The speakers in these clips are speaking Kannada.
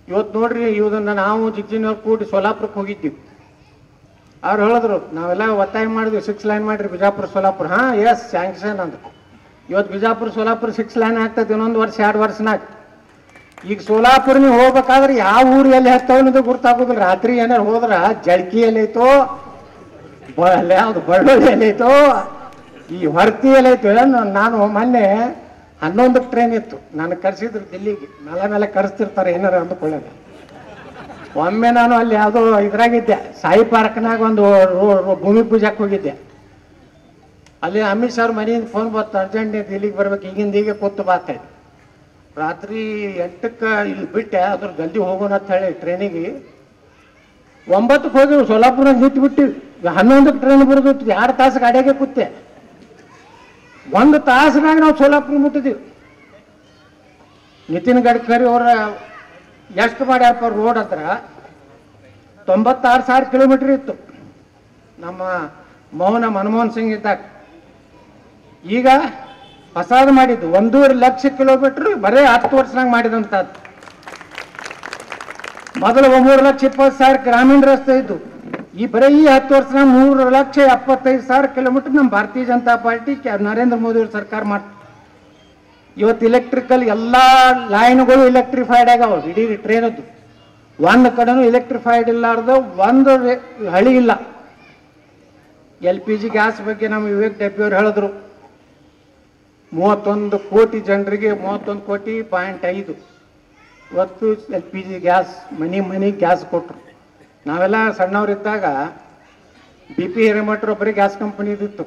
ಇವತ್ತು ನೋಡ್ರಿ ಇವನ್ನ ನಾವು ಜಿಗ್ಜಿನವ್ರು ಕೂಡಿ ಸೋಲಾಪುರಕ್ಕೆ ಹೋಗಿದ್ದೀವಿ. ಅವ್ರು ಹೇಳಿದ್ರು ನಾವೆಲ್ಲ ಒತ್ತಾಯ ಮಾಡಿದ್ವಿ 6 ಲೈನ್ ಮಾಡಿರಿ ಬಿಜಾಪುರ ಸೋಲಾಪುರ. ಹಾಂ ಎಸ್ ಸ್ಯಾಂಕ್ಷನ್ ಅಂದ್ರು. ಇವತ್ತು ಬಿಜಾಪುರ ಸೋಲಾಪುರ 6 ಲೈನ್ ಆಗ್ತದೆ ಇನ್ನೊಂದು ವರ್ಷ 2 ವರ್ಷನಾಗ. ಈಗ ಸೋಲಾಪುರ ನೀವು ಹೋಗ್ಬೇಕಾದ್ರೆ ಯಾವ ಊರು ಎಲ್ಲಿ ಹತ್ತವನ್ನದು ಗುರ್ತಾಗೋದಿಲ್ಲ. ರಾತ್ರಿ ಏನಾರು ಹೋದ್ರೆ ಜಳ್ಕಿ ಎಲ್ಲೈತೋ ಯಾವ್ದು ಬಳ್ಳೊಳ್ಳಿ ಎಲ್ಲೈತೋ ಈ ಹೊರ್ತಿ ಎಲ್ಲೈತೋ. ನಾನು ಮೊನ್ನೆ 11ಕ್ಕೆ ಟ್ರೈನ್ ಇತ್ತು, ನನಗೆ ಕರೆಸಿದ್ರು ದಿಲ್ಲಿಗೆ. ಮೇಲೆ ಕರೆಸ್ತಿರ್ತಾರೆ ಏನಾರು ಅಂದ್ಕೊಳ್ಳೋದು. ಒಮ್ಮೆ ನಾನು ಅಲ್ಲಿ ಯಾವುದೋ ಇದ್ರಾಗಿದ್ದೆ, ಸಾಯಿ ಪಾರ್ಕ್ನಾಗ ಒಂದು ಭೂಮಿ ಪೂಜಾಕ್ಕೆ ಹೋಗಿದ್ದೆ. ಅಲ್ಲಿ ಅಮಿತ್ ಶಾ ಅವ್ರ ಮನೆಯಿಂದ ಫೋನ್ ಬಂತು, ಅರ್ಜೆಂಟ್ ದಿಲ್ಲಿಗೆ ಬರ್ಬೇಕು, ಈಗಿಂದ ಈಗ ಕೂತು ಬಾತಾಯಿದ್ದೆ. ರಾತ್ರಿ 8ಕ್ಕೆ ಇಲ್ಲಿ ಬಿಟ್ಟೆ, ಅದ್ರ ಜಲ್ದಿ ಹೋಗೋಣ ಅಂತ ಹೇಳಿ ಟ್ರೈನಿಗೆ 9ಕ್ಕೆ ಹೋಗಿವಿ. ಸೋಲಾಪುರಕ್ಕೆ ನಿಂತು ಬಿಟ್ಟಿವಿ. 11ಕ್ಕೆ ಟ್ರೈನ್ ಬರೋದು, 2 ತಾಸು ಗಾಡಿಯಾಗೆ ಕೂತೆ. 1 ತಾಸಿನಾಗ ನಾವು ಸೋಲಾಪುರ ಮುಟ್ಟಿದ್ದೀವಿ. ನಿತಿನ್ ಗಡ್ಕರಿ ಅವರ ಎಷ್ಟು ಮಾಡ್ಯಾರಪ್ಪ ರೋಡ್ ಹತ್ರ 96,000 ಕಿಲೋಮೀಟರ್ ಇತ್ತು ನಮ್ಮ ಮನಮೋಹನ್ ಸಿಂಗ್ ಇದ್ದಾಗ. ಈಗ ಹೊಸಾದು ಮಾಡಿದ್ದು 1.5 ಲಕ್ಷ ಕಿಲೋಮೀಟರ್ ಬರೀ 10 ವರ್ಷನಾಗ ಮಾಡಿದಂಥದ್ದು. ಮೊದಲು 3,20,000 ಗ್ರಾಮೀಣ ರಸ್ತೆ ಇದ್ದು. ಈ ಬರೀ 10 ವರ್ಷನಾಗ 3,75,000 ಕಿಲೋಮೀಟರ್ ನಮ್ಮ ಭಾರತೀಯ ಜನತಾ ಪಾರ್ಟಿ ನರೇಂದ್ರ ಮೋದಿ ಅವ್ರ ಸರ್ಕಾರ ಮಾಡ್ತಾರೆ. ಇವತ್ತು ಇಲೆಕ್ಟ್ರಿಕಲ್ ಎಲ್ಲ ಲೈನ್ಗಳು ಇಲೆಕ್ಟ್ರಿಫೈಡ್ ಆಗ್ಯಾವ. ಇಡೀ ಟ್ರೈನದ್ದು ಒಂದು ಕಡೆನೂ ಇಲೆಕ್ಟ್ರಿಫೈಡ್ ಇಲ್ಲಾರ್ದು ಒಂದು ಹಳಿ ಇಲ್ಲ. LPG ಗ್ಯಾಸ್ ಬಗ್ಗೆ ನಮ್ಮ ವಿವೇಕ್ ಡೆಬ್ಬಿ ಅವ್ರು ಹೇಳಿದ್ರು, 31 ಕೋಟಿ ಜನರಿಗೆ 31.5 ಇವತ್ತು LPG ಗ್ಯಾಸ್ ಮನಿ ಗ್ಯಾಸ್ ಕೊಟ್ಟರು. ನಾವೆಲ್ಲ ಸಣ್ಣವರಿದ್ದಾಗ BP ಹಿರೇಮಠರು ಒಬ್ಬರೇ ಗ್ಯಾಸ್ ಕಂಪನಿ ಇದ್ದಿತ್ತು.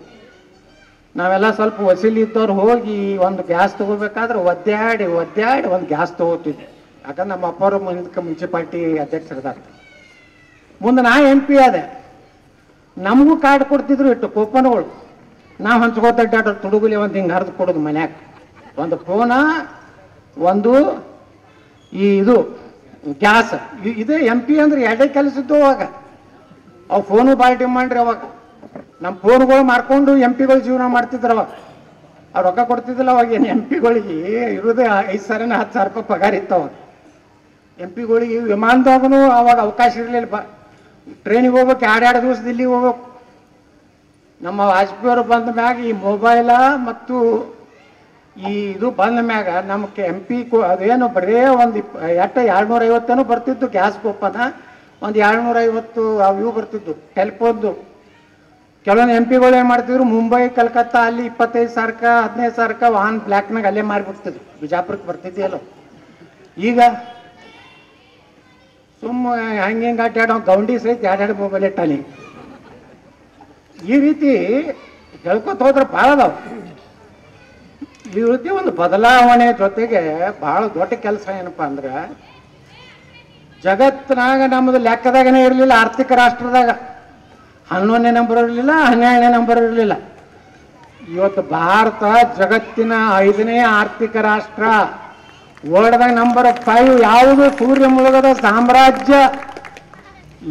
ನಾವೆಲ್ಲ ಸ್ವಲ್ಪ ವಸೂಲಿ ಇದ್ದವ್ರು ಹೋಗಿ ಒಂದು ಗ್ಯಾಸ್ ತಗೋಬೇಕಾದ್ರೆ ಒದ್ದಾಡಿ ಒಂದು ಗ್ಯಾಸ್ ತಗೋತಿದ್ದೆ. ಯಾಕಂದ್ರೆ ನಮ್ಮ ಅಪ್ಪವರು ಮುನ್ಸಿಪಾಲ್ಟಿ ಅಧ್ಯಕ್ಷರಿದ್ದಾರೆ. ಮುಂದೆ ನಾ MP ಆದೆ, ನಮಗೂ ಕಾರ್ಡ್ ಕೊಡ್ತಿದ್ರು ಇಟ್ಟು ಕೂಪನ್ಗಳು. ನಾವು ಹಂಚ್ಕೋತಾಡ್ರು ತುಡುಗುಲಿ ಒಂದು ಹಿಂಗೆ ಹರಿದು ಕೊಡೋದು ಮನ್ಯಾಗ. ಒಂದು ಫೋನ ಒಂದು ಇದು ಗ್ಯಾಸ್. ಇದೇ MP ಅಂದ್ರೆ ಎರಡೇ ಕೆಲಸದ್ದು ಅವಾಗ. ಅವು ಫೋನು ಭಾಳ ಡಿಮಾಂಡ್ರಿ ಅವಾಗ. ನಮ್ಮ ಫೋನ್ಗಳು ಮಾರ್ಕೊಂಡು MP ಗಳು ಜೀವನ ಮಾಡ್ತಿದ್ರು ಅವಾಗ. ಅವ್ರು ರೊಕ್ಕ ಕೊಡ್ತಿದ್ದಿಲ್ಲ ಅವಾಗ. ಏನು MP ಗಳಿಗೆ ಇರೋದೇ 5,000 10,000 ರೂಪಾಯಿ ಪಗಾರ ಇತ್ತು ಅವಾಗ. MP ಗಳಿಗೆ ವಿಮಾನದಾಗೂ ಅವಾಗ ಅವಕಾಶ ಇರಲಿಲ್ಲ. ಟ್ರೈನಿಗೆ ಹೋಗ್ಬೇಕು, 2 ದಿವಸ ದಿಲ್ಲಿಗೆ ಹೋಗ್ಬೇಕು. ನಮ್ಮ ವಾಜಪೇಯಿ ಅವರು ಬಂದ ಮ್ಯಾಗ ಈ ಮೊಬೈಲ ಮತ್ತು ಈ ಇದು ಬಂದ ಮ್ಯಾಗ ನಮಗೆ MP ಅದೇನು ಬರೇ ಒಂದು 250 ಬರ್ತಿದ್ದು ಗ್ಯಾಸ್ ಕೂಪನ, ಒಂದು 250 ಅವು ಬರ್ತಿದ್ದು ಟೆಲಿಫೋನ್ದು. ಕೆಲವೊಂದು MP ಗಳು ಏನು ಮಾಡ್ತಿದ್ರು, ಮುಂಬೈ ಕಲ್ಕತ್ತಾ ಅಲ್ಲಿ 25,000 15,000 ವಾಹನ್ ಬ್ಲ್ಯಾಕ್ನಾಗ ಅಲ್ಲೇ ಮಾರಿಬಿಡ್ತಿದ್ರು. ಬಿಜಾಪುರಕ್ಕೆ ಬರ್ತಿದ್ದೀಯಲ್ಲ. ಈಗ ಸುಮ್ಮ ಹಂಗೆ ಅಡ್ಡಾಡೋ ಗೌಂಡಿ ಸಹಿತ 2 ಮೊಬೈಲ್ ಇಟ್ಟಾಲಿ. ಈ ರೀತಿ ಹೇಳ್ಕೊತ ಹೋದ್ರೆ ಭಾಳ ಅದಾವ. ಈ ರೀತಿ ಒಂದು ಬದಲಾವಣೆ ಜೊತೆಗೆ ಭಾಳ ದೊಡ್ಡ ಕೆಲಸ ಏನಪ್ಪ ಅಂದ್ರೆ, ಜಗತ್ತಿನಾಗ ನಮ್ಮದು ಲೆಕ್ಕದಾಗನೇ ಇರಲಿಲ್ಲ. ಆರ್ಥಿಕ ರಾಷ್ಟ್ರದಾಗ 11ನೇ ನಂಬರ್ ಇರಲಿಲ್ಲ, 12ನೇ ನಂಬರ್ ಇರಲಿಲ್ಲ. ಇವತ್ತು ಭಾರತ ಜಗತ್ತಿನ 5ನೇ ಆರ್ಥಿಕ ರಾಷ್ಟ್ರ. ವರ್ಲ್ಡ್ದಾಗ ನಂಬರ್ 5 ಯಾವುದು? ಸೂರ್ಯ ಮುಳುಗದ ಸಾಮ್ರಾಜ್ಯ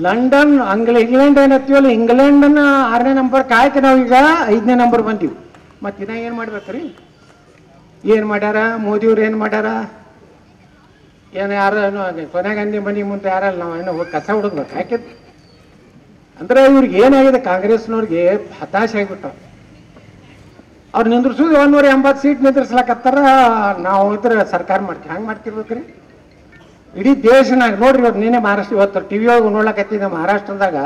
ಲಂಡನ್. ಇಂಗ್ಲೆಂಡ್ ಏನತ್ತೀವಲ್ಲ, ಇಂಗ್ಲೆಂಡನ್ನ 6ನೇ ನಂಬರ್ ಕಾಯ್ಕೆ ನಾವೀಗ 5ನೇ ನಂಬರ್ ಬಂದೀವಿ. ಮತ್ತು ಇನ್ನ ಏನು ಮಾಡ್ಬೇಕ್ರಿ? ಏನು ಮಾಡ್ಯಾರ ಮೋದಿಯವ್ರು? ಏನು ಮಾಡ್ಯಾರ? ಏನು ಯಾರು ಸೋನಿಯಾ ಗಾಂಧಿ ಮನೆ ಮುಂದೆ ಯಾರಲ್ಲ ನಾವು ಏನೋ ಕಸ ಹುಡುಗ್ಬೇಕು ಹಾಕಿದ್ದು. ಅಂದ್ರೆ ಇವ್ರಿಗೆ ಏನಾಗಿದೆ, ಕಾಂಗ್ರೆಸ್ನವ್ರಿಗೆ ಹತಾಶೆ ಆಗಿಬಿಟ್ಟ. ಅವ್ರು ನಿಂದ್ರಿಸೋದು 180 ಸೀಟ್ ನಿಂದ್ರಿಸ್ಲಾಕತ್ತಾರ. ನಾವು ಇದ್ರೆ ಸರ್ಕಾರ ಮಾಡ್ತೀವಿ. ಹಂಗೆ ಮಾಡ್ತಿರ್ಬೇಕ್ರಿ? ಇಡೀ ದೇಶನಾಗ ನೋಡ್ರಿ, ಇವತ್ತು ನೀನೇ ಮಹಾರಾಷ್ಟ್ರ ಇವತ್ತು TV ಒಳಗೆ ನೋಡ್ಲಕತ್ತಿದ್ದೆ. ಮಹಾರಾಷ್ಟ್ರದಾಗ